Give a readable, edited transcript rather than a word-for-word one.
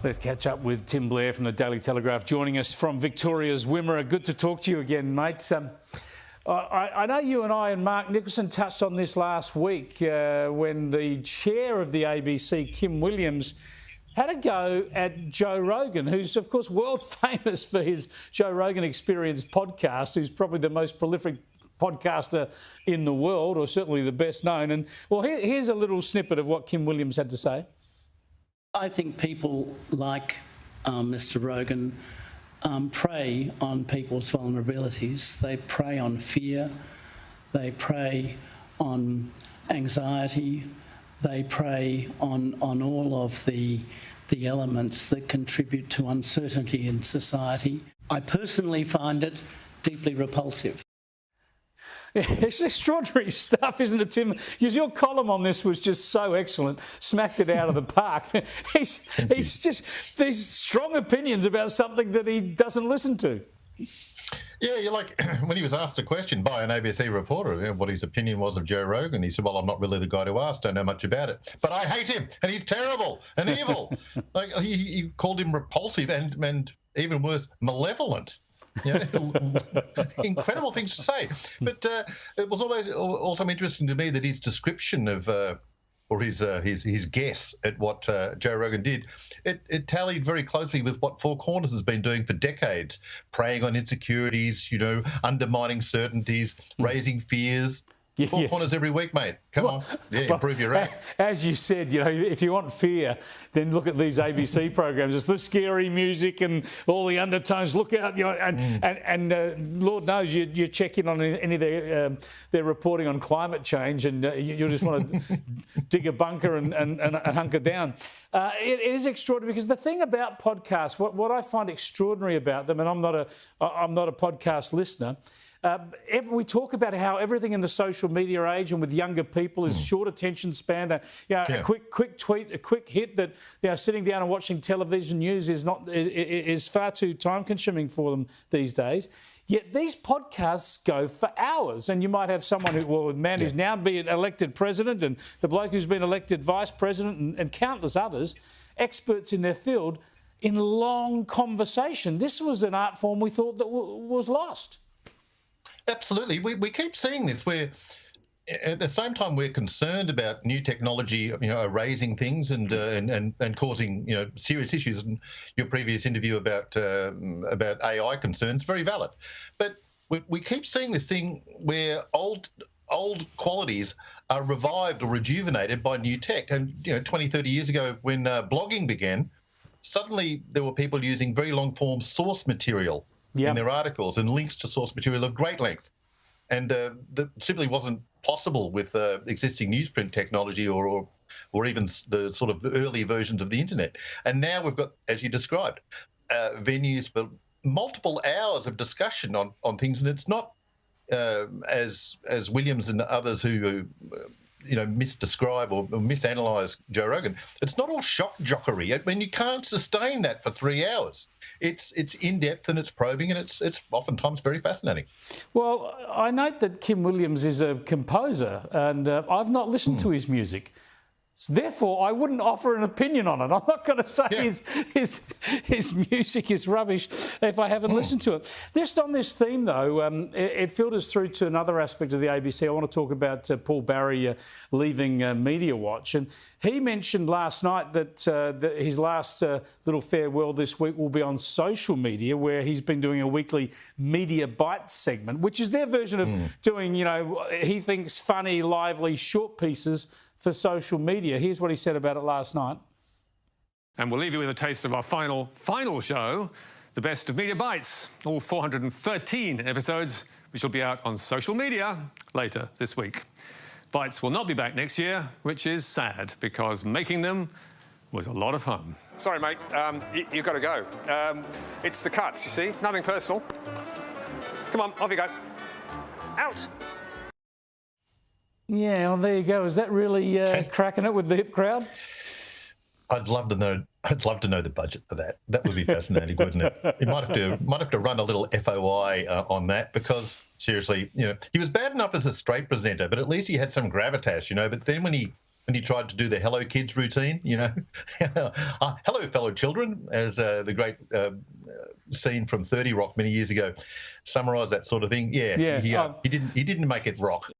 Let's catch up with Tim Blair from the Daily Telegraph, joining us from Victoria's Wimmera. Good to talk to you again, mate. I know you and I and Mark Nicholson touched on this last week when the chair of the ABC, Kim Williams, had a go at Joe Rogan, who's, of course, world famous for his Joe Rogan Experience podcast, who's probably the most prolific podcaster in the world, or certainly the best known. And, well, here's a little snippet of what Kim Williams had to say. I think people like Mr. Rogan prey on people's vulnerabilities. They prey on fear. They prey on anxiety. They prey on all of the elements that contribute to uncertainty in society. I personally find it deeply repulsive. It's extraordinary stuff, isn't it, Tim? Because your column on this was just so excellent. Smacked it out of the park. He's just these strong opinions about something that he doesn't listen to. Yeah, you're like, when he was asked a question by an ABC reporter what his opinion was of Joe Rogan, he said, well, I'm not really the guy to ask, don't know much about it. But I hate him, and he's terrible and evil. Like he called him repulsive and even worse, malevolent. You know, incredible things to say. But it was always also interesting to me that his description of, or his guess at what Joe Rogan did, it tallied very closely with what Four Corners has been doing for decades, preying on insecurities, you know, undermining certainties, raising fears. Four Corners every week, mate. Come on. Yeah, improve your rate. As you said, you know, if you want fear, then look at these ABC programs. It's the scary music and all the undertones. Look out, you know, and Lord knows you check in on any of their reporting on climate change, and you just want to dig a bunker and hunker down. It is extraordinary because the thing about podcasts, what I find extraordinary about them, and I'm not a podcast listener. We talk about how everything in the social media age and with younger people is short attention span. A quick tweet, a quick hit that sitting down and watching television news is far too time consuming for them these days. Yet these podcasts go for hours, and you might have someone who's now being elected president, and the bloke who's been elected vice president, and countless others, experts in their field, in long conversation. This was an art form we thought that was lost. Absolutely. We keep seeing this where at the same time we're concerned about new technology, you know, erasing things and causing, you know, serious issues. And your previous interview about AI concerns, very valid. But we keep seeing this thing where old qualities are revived or rejuvenated by new tech. And, you know, 20, 30 years ago when blogging began, suddenly there were people using very long-form source material in their articles and links to source material of great length. And that simply wasn't possible with existing newsprint technology or even the sort of early versions of the internet. And now we've got, as you described, venues for multiple hours of discussion on things. And it's not, as Williams and others who misdescribe or misanalyze Joe Rogan, it's not all shock jockery. I mean, you can't sustain that for 3 hours. It's in-depth and it's probing and it's oftentimes very fascinating. Well, I note that Kim Williams is a composer and I've not listened to his music. So therefore, I wouldn't offer an opinion on it. I'm not going to say his music is rubbish if I haven't listened to it. Just on this theme, though, it filters through to another aspect of the ABC. I want to talk about Paul Barry leaving Media Watch. And he mentioned last night that his last little farewell this week will be on social media, where he's been doing a weekly Media Bites segment, which is their version of doing, you know, he thinks funny, lively, short pieces for social media. Here's what he said about it last night. And we'll leave you with a taste of our final show, the best of Media Bites, all 413 episodes, which will be out on social media later this week. Bites will not be back next year, which is sad, because making them was a lot of fun. Sorry, mate, you've got to go. It's the cuts, you see, nothing personal. Come on, off you go. Out. Yeah, well, there you go. Is that really cracking it with the hip crowd? I'd love to know the budget for that. That would be fascinating, wouldn't it? You might have to run a little FOI on that, because seriously, you know, he was bad enough as a straight presenter, but at least he had some gravitas, you know. But then when he when he tried to do the Hello Kids routine, you know, hello fellow children, as the great scene from 30 Rock many years ago summarised that sort of thing. Yeah, he didn't make it rock.